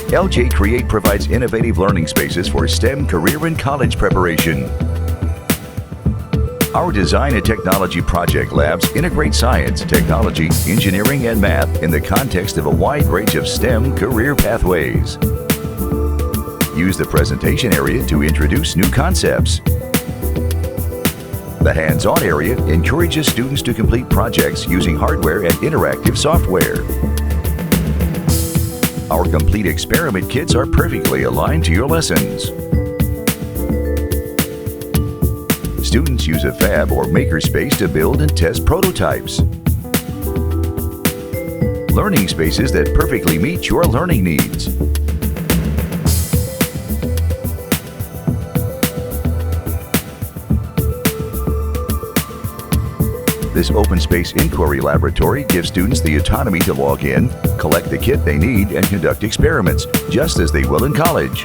LJ Create provides innovative learning spaces for STEM career and college preparation. Our design and technology project labs integrate science, technology, engineering, and math in the context of a wide range of STEM career pathways. Use the presentation area to introduce new concepts. The hands-on area encourages students to complete projects using hardware and interactive software. Our complete experiment kits are perfectly aligned to your lessons. Students use a fab or makerspace to build and test prototypes. Learning spaces that perfectly meet your learning needs. This open space inquiry laboratory gives students the autonomy to log in, collect the kit they need, and conduct experiments, just as they will in college.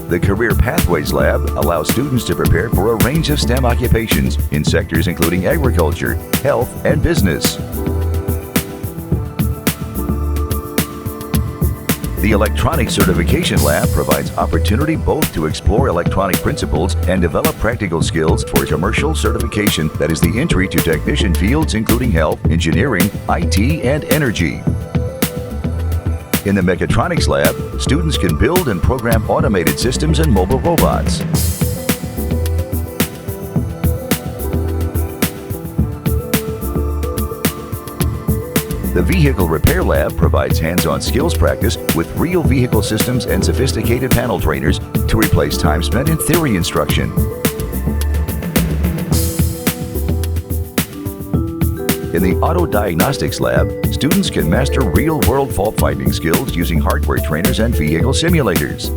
The Career Pathways Lab allows students to prepare for a range of STEM occupations in sectors including agriculture, health, and business. The Electronics Certification Lab provides opportunity both to explore electronic principles and develop practical skills for commercial certification that is the entry to technician fields including health, engineering, IT, and energy. In the Mechatronics Lab, students can build and program automated systems and mobile robots. The Vehicle Repair Lab provides hands-on skills practice with real vehicle systems and sophisticated panel trainers to replace time spent in theory instruction. In the Auto Diagnostics Lab, students can master real-world fault-finding skills using hardware trainers and vehicle simulators.